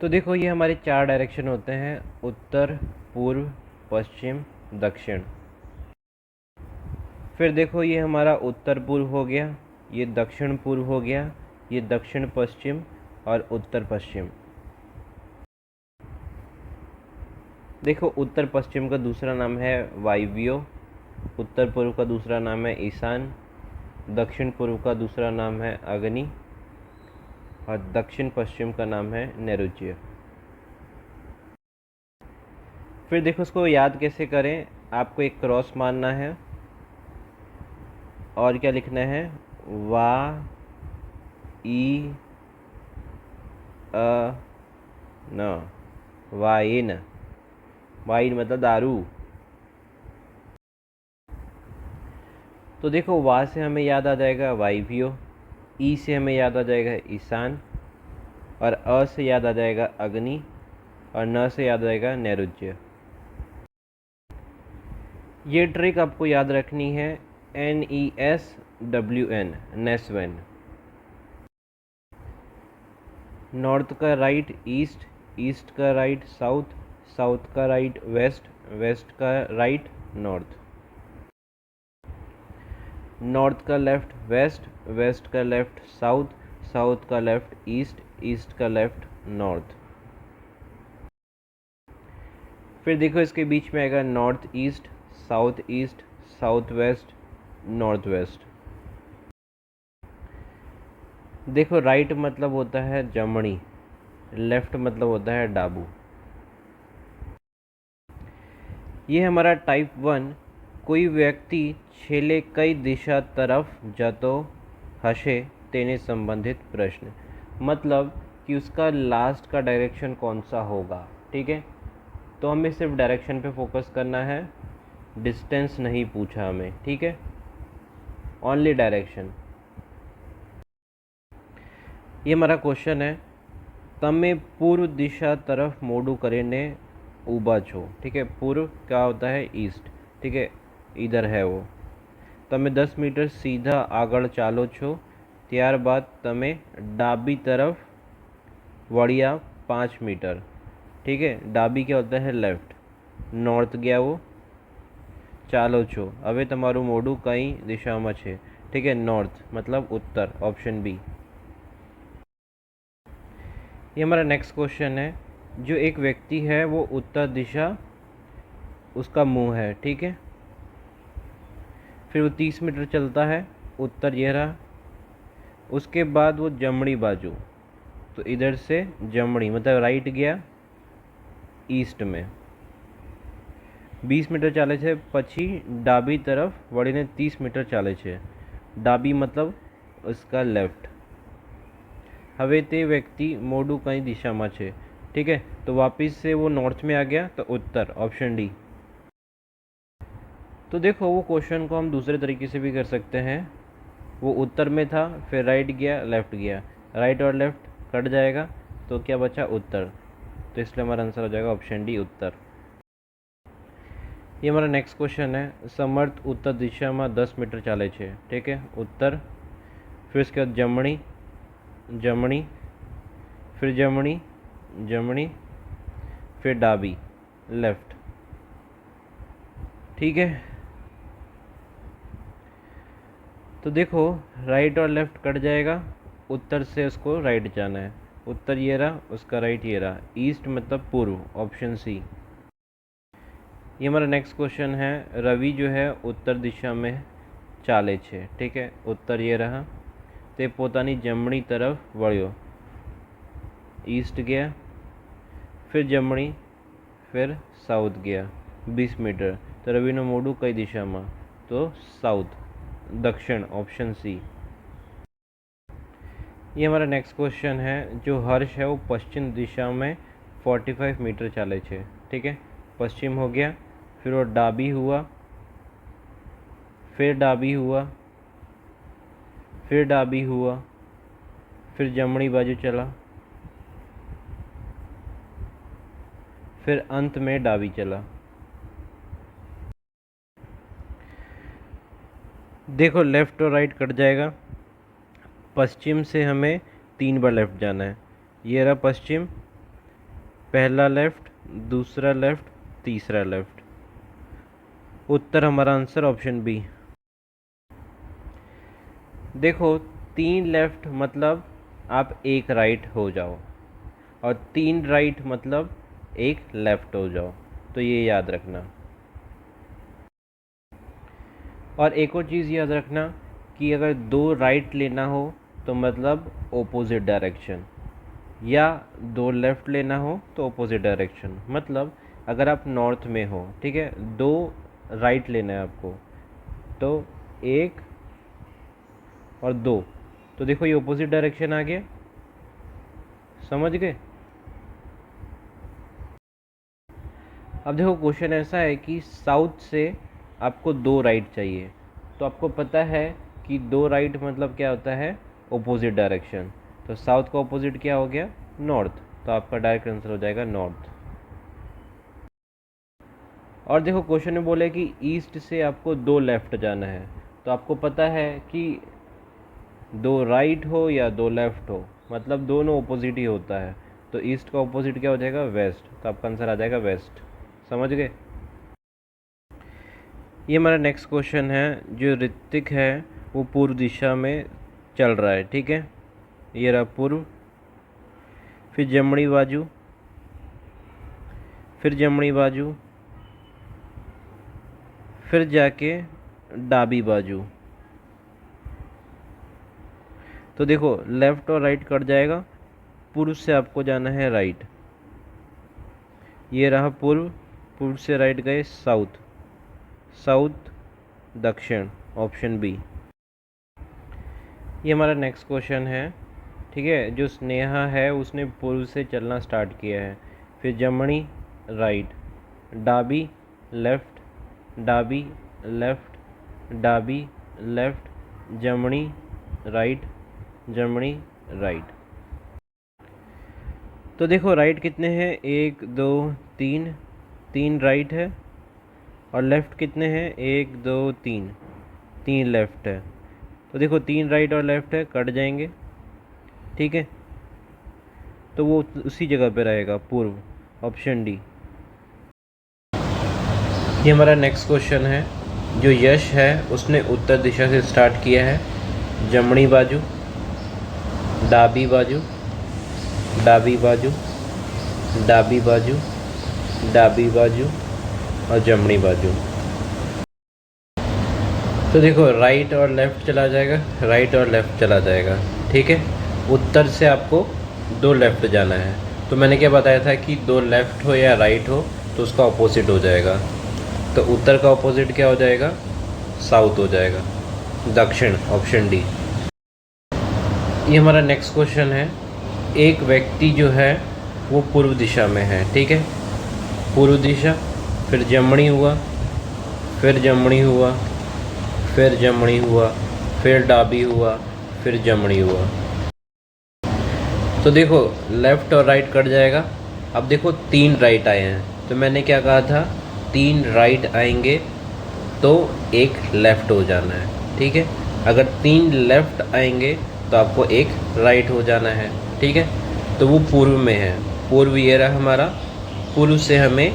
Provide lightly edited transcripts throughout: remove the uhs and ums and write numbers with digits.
तो देखो ये हमारे 4 डायरेक्शन होते हैं, उत्तर, पूर्व, पश्चिम, दक्षिण। फिर देखो ये हमारा उत्तर पूर्व हो गया, ये दक्षिण पूर्व हो गया, ये दक्षिण पश्चिम और उत्तर पश्चिम। देखो उत्तर पश्चिम का दूसरा नाम है वायव्य, उत्तर पूर्व का दूसरा नाम है ईशान, दक्षिण पूर्व का दूसरा नाम है अग्नि और दक्षिण पश्चिम का नाम है नैऋत्य। फिर देखो उसको याद कैसे करें, आपको एक क्रॉस मारना है और क्या लिखना है, वा ई अ न, वाइन। वाइन मतलब दारू। तो देखो वा से हमें याद आ जाएगा वायव्य, ई से हमें याद आ जाएगा ईशान और अ से याद आ जाएगा अग्नि और न से याद आएगा नैऋत्य। ये ट्रिक आपको याद रखनी है, NESWN, नेस्वन। नॉर्थ का राइट ईस्ट, ईस्ट का राइट साउथ, साउथ का राइट वेस्ट, वेस्ट का राइट नॉर्थ। नॉर्थ का लेफ्ट वेस्ट, वेस्ट का लेफ्ट साउथ, साउथ का लेफ्ट ईस्ट, ईस्ट का लेफ्ट नॉर्थ। फिर देखो इसके बीच में आएगा north east, south west, north west. देखो राइट मतलब होता है जमणी, लेफ्ट मतलब होता है डाबू। ये हमारा टाइप 1, कोई व्यक्ति छेले कई दिशा तरफ जातो हशे तेने संबंधित प्रश्न, मतलब कि उसका लास्ट का डायरेक्शन कौन सा होगा। ठीक है, तो हमें सिर्फ डायरेक्शन पे फोकस करना है, डिस्टेंस नहीं पूछा हमें। ठीक है, ओनली डायरेक्शन। ये हमारा क्वेश्चन है, तमे पूर्व दिशा तरफ मोडू करीने ऊबा छो। ठीक है, पूर्व क्या होता है, ईस्ट। ठीक है, इधर है वो। तमे 10 मीटर सीधा आगळ चालो छो, त्यारबाद तमे डाबी तरफ वड़िया 5 मीटर। ठीक है, डाबी क्या होता है, लेफ्ट। नॉर्थ गया वो, चालो छो, हवे तमारू मोडू कई दिशा में छे। ठीक है, नॉर्थ मतलब उत्तर, ऑप्शन बी। ये हमारा नेक्स्ट क्वेश्चन है, जो एक व्यक्ति है वो उत्तर दिशा उसका मुंह है। ठीक है, फिर वो 30 मीटर चलता है, उत्तर ये रहा। उसके बाद वो जमणी बाजू, तो इधर से जमणी मतलब राइट गया ईस्ट में। 20 मीटर चाले छे, पछी डाबी तरफ वळीने 30 मीटर चाले छे। डाबी मतलब उसका लेफ्ट। हवे ते व्यक्ति मोडू कई दिशा में छे। ठीक है, तो वापिस से वो नॉर्थ में आ गया, तो उत्तर, ऑप्शन डी। तो देखो वो क्वेश्चन को हम दूसरे तरीके से भी कर सकते हैं। वो उत्तर में था, फिर राइट गया, लेफ्ट गया, राइट और लेफ्ट कट जाएगा, तो क्या बचा, उत्तर। तो इसलिए हमारा आंसर हो जाएगा ऑप्शन डी, उत्तर। ये हमारा नेक्स्ट क्वेश्चन है, समर्थ उत्तर दिशा में 10 मीटर चाले छे। ठीक है, उत्तर। फिर उसके बाद जमणी, जमणी, फिर जमणी, जमणी, फिर डाबी, लेफ्ट। ठीक है, तो देखो राइट और लेफ्ट कट जाएगा, उत्तर से उसको राइट जाना है। उत्तर ये रहा, उसका राइट ये रहा, ईस्ट मतलब पूर्व, ऑप्शन सी। ये हमारा नेक्स्ट क्वेश्चन है, रवि जो है उत्तर दिशा में चाले छे। ठीक है, उत्तर ये रहा। ते पोतानी जमणी तरफ वळ्यो, ईस्ट गया, फिर जमणी, फिर साउथ गया 20 मीटर। तो रविનું મોઢું કઈ દિશામાં, तो साउथ, दक्षिण, ऑप्शन सी। ये हमारा नेक्स्ट क्वेश्चन है, जो हर्ष है वो पश्चिम दिशा में 45 मीटर चाले छे। ठीक है, पश्चिम हो गया, फिर वो डाबी हुआ, फिर डाबी हुआ, फिर डाबी हुआ, फिर जमणी बाजू चला, फिर अंत में डाबी चला। देखो लेफ़्ट और राइट कट जाएगा, पश्चिम से हमें 3 बार लेफ़्ट जाना है। ये रहा पश्चिम, पहला लेफ्ट, दूसरा लेफ्ट, तीसरा लेफ्ट। उत्तर हमारा आंसर ऑप्शन बी। देखो 3 लेफ्ट मतलब आप एक राइट हो जाओ, और 3 राइट मतलब एक लेफ्ट हो जाओ, तो ये याद रखना। और एक और चीज़ याद रखना कि अगर 2 राइट लेना हो तो मतलब ऑपोजिट डायरेक्शन, या 2 लेफ़्ट लेना हो तो ऑपोजिट डायरेक्शन। मतलब अगर आप नॉर्थ में हो, ठीक है, 2 राइट लेना है आपको, तो 1 और 2, तो देखो ये ऑपोजिट डायरेक्शन आ गया, समझ गए। अब देखो क्वेश्चन ऐसा है कि साउथ से आपको 2 राइट चाहिए, तो आपको पता है कि 2 राइट मतलब क्या होता है, ऑपोजिट डायरेक्शन। तो साउथ का ऑपोजिट क्या हो गया, नॉर्थ, तो आपका डायरेक्ट आंसर हो जाएगा नॉर्थ। और देखो क्वेश्चन में बोले कि ईस्ट से आपको 2 लेफ़्ट जाना है, तो आपको पता है कि 2 राइट हो या 2 लेफ़्ट हो, मतलब दोनों ऑपोजिट ही होता है। तो ईस्ट का ऑपोजिट क्या हो जाएगा, वेस्ट, तो आपका आंसर आ जाएगा वेस्ट। समझ गए। ये हमारा नेक्स्ट क्वेश्चन है। जो ऋतिक है वो पूर्व दिशा में चल रहा है, ठीक है, ये रहा पूर्व, फिर जमनी बाजू, फिर जमनी बाजू, फिर जाके डाबी बाजू। तो देखो लेफ़्ट और राइट कट जाएगा, पूर्व से आपको जाना है राइट, ये रहा पूर्व, पूर्व से राइट गए साउथ, साउथ दक्षिण, ऑप्शन बी। ये हमारा नेक्स्ट क्वेश्चन है, ठीक है। जो स्नेहा है उसने पूर्व से चलना स्टार्ट किया है, फिर जमनी राइट, डाबी लेफ़्ट, डाबी लेफ़्ट, डाबी लेफ़्ट, जमनी राइट, जमनी राइट। तो देखो राइट कितने हैं, 1 2 3, 3 राइट है, और लेफ़्ट कितने हैं, 1 2 3, 3 लेफ़्ट है। तो देखो 3 राइट और लेफ़्ट है, कट जाएंगे, ठीक है, तो वो उसी जगह पे रहेगा पूर्व, ऑप्शन डी। ये हमारा नेक्स्ट क्वेश्चन है। जो यश है उसने उत्तर दिशा से स्टार्ट किया है, जमनी बाजू, डाबी बाजू, डाबी बाजू, डाबी बाजू, डाबी बाजू और जमनी बाजू। तो देखो राइट और लेफ़्ट चला जाएगा, राइट और लेफ़्ट चला जाएगा, ठीक है। उत्तर से आपको 2 लेफ़्ट जाना है, तो मैंने क्या बताया था कि 2 लेफ़्ट हो या राइट हो तो उसका अपोजिट हो जाएगा। तो उत्तर का अपोजिट क्या हो जाएगा, साउथ हो जाएगा, दक्षिण, ऑप्शन डी। ये हमारा नेक्स्ट क्वेश्चन है। एक व्यक्ति जो है वो पूर्व दिशा में है, ठीक है, पूर्व दिशा, फिर जमनी हुआ, फिर जमनी हुआ, फिर जमनी हुआ, फिर डाबी हुआ, फिर जमनी हुआ। तो देखो लेफ़्ट और राइट कट जाएगा। अब देखो 3 राइट आए हैं, तो मैंने क्या कहा था, 3 राइट आएंगे तो 1 लेफ़्ट हो जाना है, ठीक है। अगर 3 लेफ़्ट आएंगे तो आपको 1 राइट हो जाना है, ठीक है। तो वो पूर्व में है, पूर्व ये रहा हमारा, पूर्व से हमें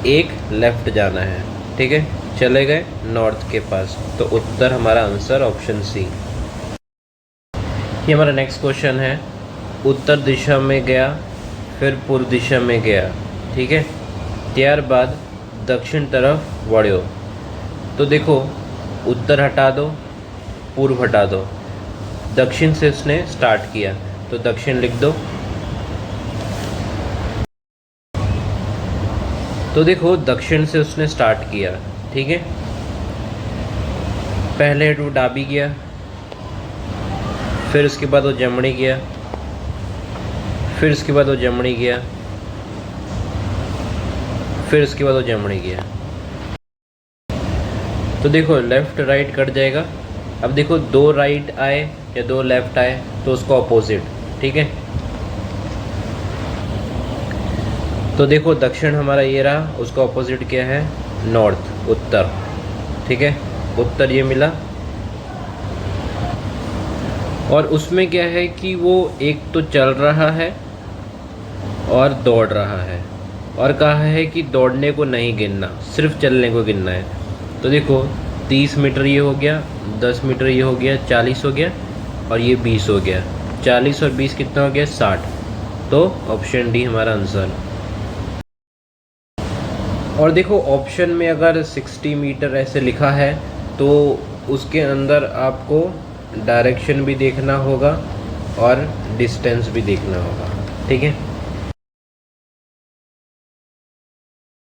1 लेफ़्ट जाना है, ठीक है, चले गए नॉर्थ के पास, तो उत्तर हमारा आंसर ऑप्शन सी। ये हमारा नेक्स्ट क्वेश्चन है। उत्तर दिशा में गया, फिर पूर्व दिशा में गया, ठीक है, ત્યારબાદ दक्षिण तरफ वड़्यो। तो देखो उत्तर हटा दो, पूर्व हटा दो, दक्षिण से उसने स्टार्ट किया, तो दक्षिण लिख दो। तो देखो दक्षिण से उसने स्टार्ट किया, ठीक है, पहले वो डाबी गया, फिर उसके बाद वो जमनी गया, फिर उसके बाद वो जमनी गया, फिर उसके बाद वो जमनी गया। तो देखो लेफ़्ट राइट कट जाएगा। अब देखो 2 राइट आए या 2 लेफ़्ट आए तो उसका अपोजिट, ठीक है। तो देखो दक्षिण हमारा ये रहा, उसका अपोजिट क्या है, नॉर्थ, उत्तर, ठीक है, उत्तर ये मिला। और उसमें क्या है कि वो एक तो चल रहा है और दौड़ रहा है, और कहा है कि दौड़ने को नहीं गिनना, सिर्फ चलने को गिनना है। तो देखो 30 मीटर ये हो गया, 10 मीटर ये हो गया, 40 हो गया, और ये 20 हो गया। 40 और 20 कितना हो गया? 60। तो ऑप्शन डी हमारा आंसर। और देखो ऑप्शन में अगर 60 मीटर ऐसे लिखा है तो उसके अंदर आपको डायरेक्शन भी देखना होगा और डिस्टेंस भी देखना होगा, ठीक है।